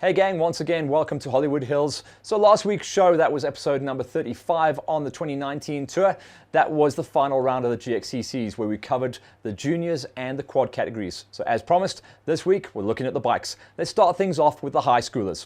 Hey gang, once again, welcome to Hollywood Hills. So last week's show, that was episode number 35 on the 2019 tour. That was the final round of the GXCCs where we covered the juniors and the quad categories. So as promised, this week we're looking at the bikes. Let's start things off with the high schoolers.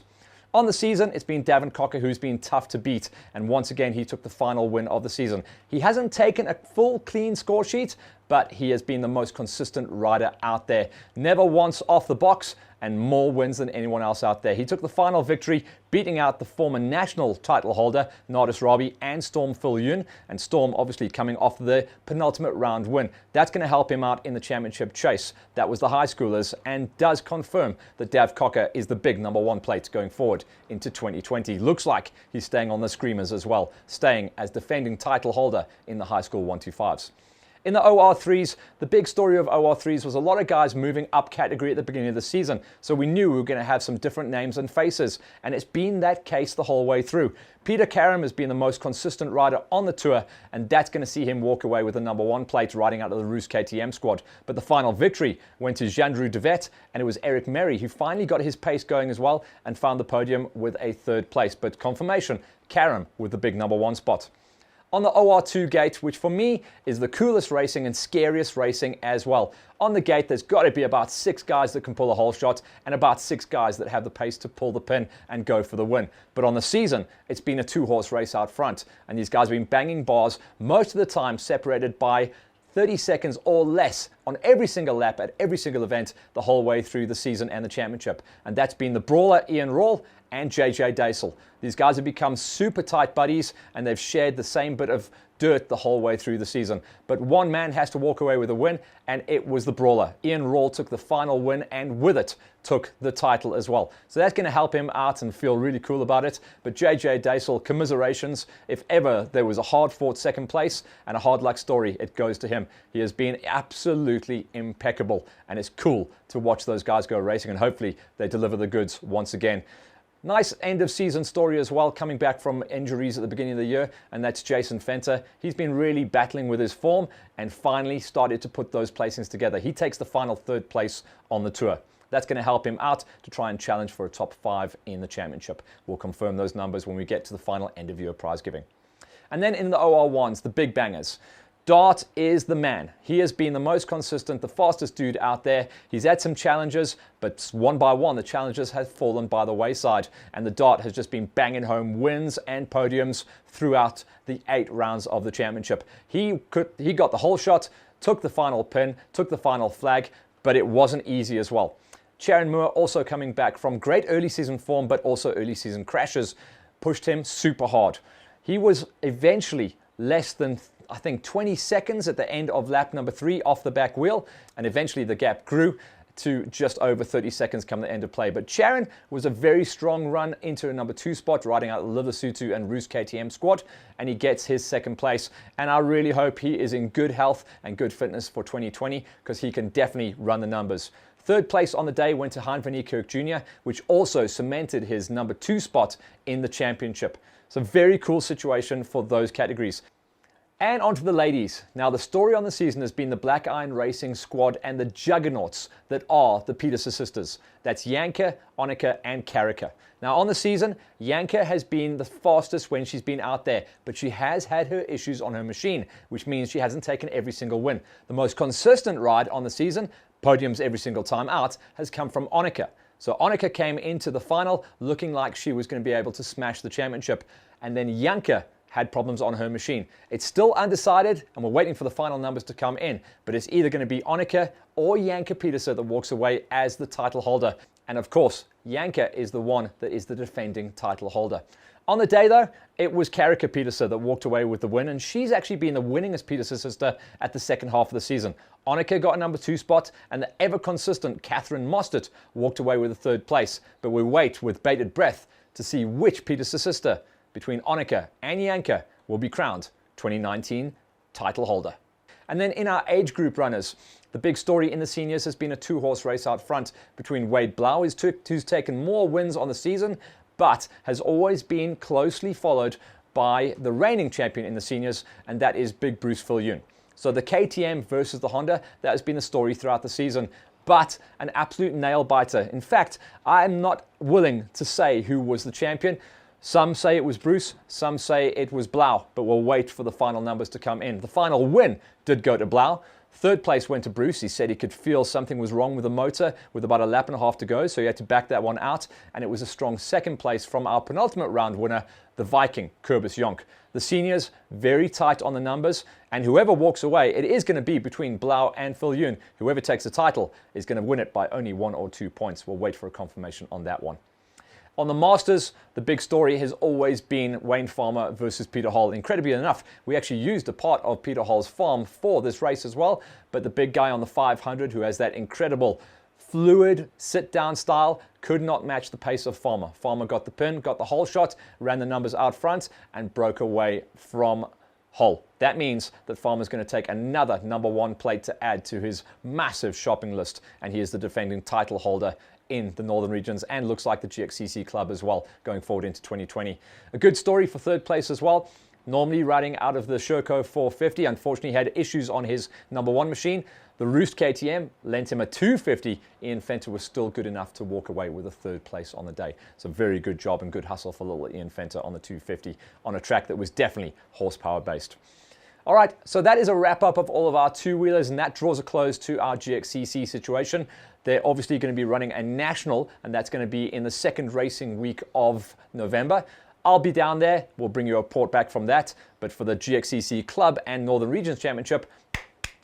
On the season, it's been Davin Cocker who's been tough to beat, and once again he took the final win of the season. He hasn't taken a full clean score sheet, but he has been the most consistent rider out there. Never once off the box, and more wins than anyone else out there. He took the final victory, beating out the former national title holder, Nardis Rabi, and Storm Fillion, and Storm obviously coming off the penultimate round win. That's going to help him out in the championship chase. That was the high schoolers, and does confirm that Dav Cocker is the big number one plate going forward into 2020. Looks like he's staying on the Screamers as well, staying as defending title holder in the high school 125s. In the OR3s, the big story of OR3s was a lot of guys moving up category at the beginning of the season. So we knew we were going to have some different names and faces. And it's been that case the whole way through. Peter Karam has been the most consistent rider on the tour. And that's going to see him walk away with the number one plate riding out of the Roos KTM squad. But the final victory went to Jean-Drew Devet. And it was Eric Merry who finally got his pace going as well and found the podium with a third place. But confirmation, Karam with the big number one spot. On the OR2 gate, which for me is the coolest racing and scariest racing as well. On the gate, there's got to be about 6 guys that can pull a whole shot and about 6 guys that have the pace to pull the pin and go for the win. But on the season, it's been a 2-horse race out front. And these guys have been banging bars most of the time separated by 30 seconds or less on every single lap at every single event the whole way through the season and the championship. And that's been the brawler Ian Rawle and JJ Daisel. These guys have become super tight buddies and they've shared the same bit of dirt the whole way through the season. But one man has to walk away with a win, and it was the brawler. Ian Rawle took the final win and with it took the title as well. So that's going to help him out and feel really cool about it. But JJ Daisel, commiserations. If ever there was a hard-fought second place and a hard luck story, it goes to him. He has been absolutely impeccable, and it's cool to watch those guys go racing, and hopefully they deliver the goods once again. Nice end of season story as well, coming back from injuries at the beginning of the year, and that's Jason Fenter. He's been really battling with his form and finally started to put those placings together. He takes the final third place on the tour. That's going to help him out to try and challenge for a top 5 in the championship. We'll confirm those numbers when we get to the final end of year prize giving. And then in the OR1s, the big bangers. Dart is the man. He has been the most consistent, the fastest dude out there. He's had some challenges, but one by one, the challenges have fallen by the wayside. And the Dart has just been banging home wins and podiums throughout the 8 rounds of the championship. He got the whole shot, took the final pin, took the final flag, but it wasn't easy as well. Sharon Moore also coming back from great early season form, but also early season crashes, pushed him super hard. He was eventually less than, I think, 20 seconds at the end of lap number 3 off the back wheel, and eventually the gap grew to just over 30 seconds come the end of play. But Sharon was a very strong run into a number 2 spot, riding out the Livasutu and Roos KTM squad, and he gets his second place. And I really hope he is in good health and good fitness for 2020, because he can definitely run the numbers. Third place on the day went to Hein van Niekerk Jr., which also cemented his number 2 spot in the championship. So very cool situation for those categories. And on to the ladies. Now the story on the season has been the Black Iron Racing squad and the juggernauts that are the Petersen sisters. That's Janke, Annika and Karika. Now on the season, Janke has been the fastest when she's been out there, but she has had her issues on her machine, which means she hasn't taken every single win. The most consistent ride on the season, podiums every single time out, has come from Annika. So Annika came into the final looking like she was going to be able to smash the championship. And then Janke had problems on her machine. It's still undecided, and we're waiting for the final numbers to come in, but it's either going to be Annika or Janke Petersen that walks away as the title holder. And of course, Janke is the one that is the defending title holder. On the day though, it was Karika Petersen that walked away with the win, and she's actually been the winningest Petersen sister at the second half of the season. Annika got a number 2 spot, and the ever-consistent Catherine Mostert walked away with a third place. But we wait with bated breath to see which Petersen sister between Annika and Janke will be crowned 2019 title holder. And then in our age group runners, the big story in the seniors has been a 2-horse race out front between Wade Blau, who's taken more wins on the season, but has always been closely followed by the reigning champion in the seniors, and that is Big Bruce Fillion. So the KTM versus the Honda, that has been the story throughout the season. but an absolute nail biter. In fact, I am not willing to say who was the champion. Some say it was Bruce, some say it was Blau, but we'll wait for the final numbers to come in. The final win did go to Blau. Third place went to Bruce. He said he could feel something was wrong with the motor with about a lap and a half to go, so he had to back that one out. And it was a strong second place from our penultimate round winner, the Viking, Kobus Jonk. The seniors, very tight on the numbers, and whoever walks away, it is going to be between Blau and Phil Yoon. Whoever takes the title is going to win it by only 1 or 2 points. We'll wait for a confirmation on that one. On the Masters, the big story has always been Wayne Farmer versus Peter Hall. Incredibly enough, we actually used a part of Peter Hall's farm for this race as well, but the big guy on the 500 who has that incredible fluid sit-down style could not match the pace of Farmer. Farmer got the pin, got the hole shot, ran the numbers out front, and broke away from Hall. That means that Farmer's going to take another #1 plate to add to his massive shopping list, and he is the defending title holder in the Northern Regions and looks like the GXCC club as well going forward into 2020. A good story for third place as well. Normally riding out of the Sherco 450, unfortunately had issues on his #1 machine. The Roost KTM lent him a 250. Ian Fenter was still good enough to walk away with a third place on the day. So very good job and good hustle for little Ian Fenter on the 250 on a track that was definitely horsepower based. All right, so that is a wrap up of all of our two-wheelers, and that draws a close to our GXCC situation. They're obviously going to be running a national, and that's going to be in the second racing week of November. I'll be down there. We'll bring you a report back from that. But for the GXCC Club and Northern Regions Championship,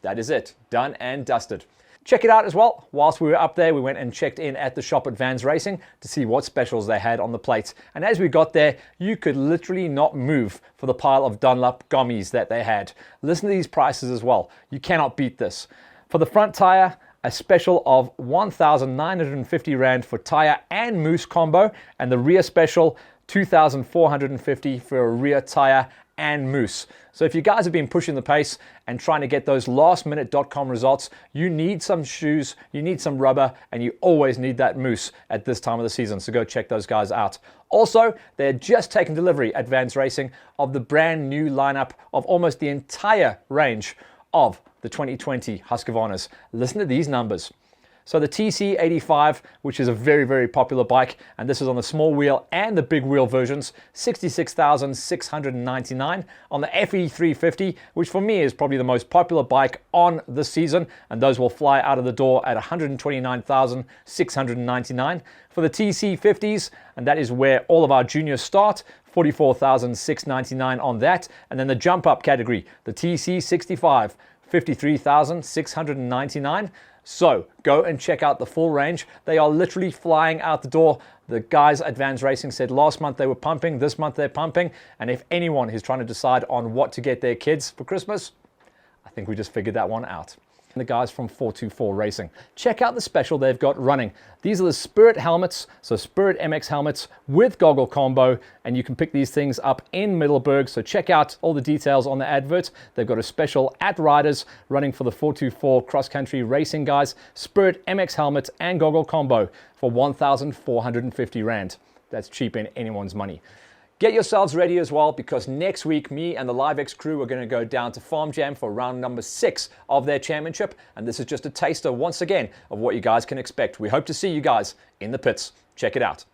that is it. Done and dusted. Check it out as well. Whilst we were up there, we went and checked in at the shop at Vans Racing to see what specials they had on the plates. And as we got there, you could literally not move for the pile of Dunlop gummies that they had. Listen to these prices as well. You cannot beat this. For the front tire, a special of 1,950 Rand for tire and moose combo, and the rear special 2,450 for a rear tire and moose. So if you guys have been pushing the pace and trying to get those last-minute.com results, you need some shoes, you need some rubber, and you always need that moose at this time of the season. So go check those guys out. Also, they're just taking delivery at Vans Racing of the brand new lineup of almost the entire range of the 2020 Husqvarnas. Listen to these numbers. So the TC85, which is a very, very popular bike, and this is on the small wheel and the big wheel versions, 66,699. On the FE350, which for me is probably the most popular bike on the season, and those will fly out of the door at 129,699. For the TC50s, and that is where all of our juniors start, 44,699 on that. And then the jump up category, the TC65, 53,699. So go and check out the full range. They are literally flying out the door. The guys at Vans Racing said last month they were pumping, this month they're pumping. And if anyone is trying to decide on what to get their kids for Christmas, I think we just figured that one out. The guys from 424 Racing. Check out the special they've got running. These are the Spirit helmets, so Spirit MX helmets with goggle combo, and you can pick these things up in Middelburg. So check out all the details on the advert. They've got a special at Riders running for the 424 cross-country racing guys. Spirit MX helmet and goggle combo for 1,450 Rand. That's cheap in anyone's money. Get yourselves ready as well, because next week, me and the LiveX crew are going to go down to Farm Jam for round number 6 of their championship. And this is just a taster, once again, of what you guys can expect. We hope to see you guys in the pits. Check it out.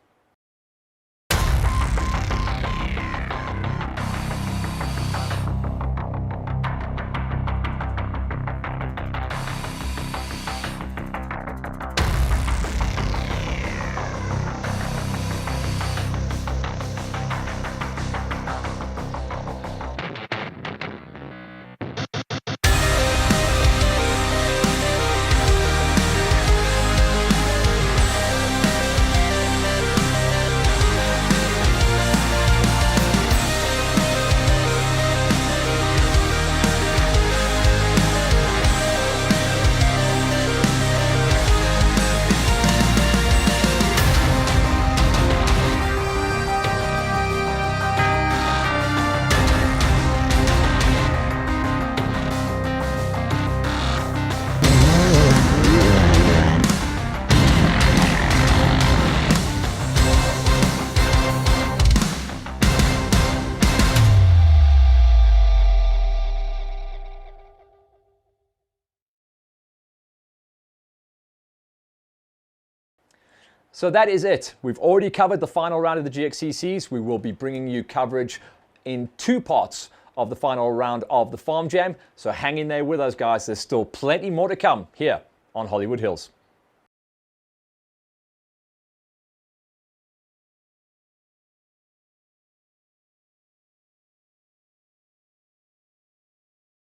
So that is it. We've already covered the final round of the GXCCs. We will be bringing you coverage in 2 parts of the final round of the Farm Jam. So hang in there with us, guys. There's still plenty more to come here on Hollywood Hills.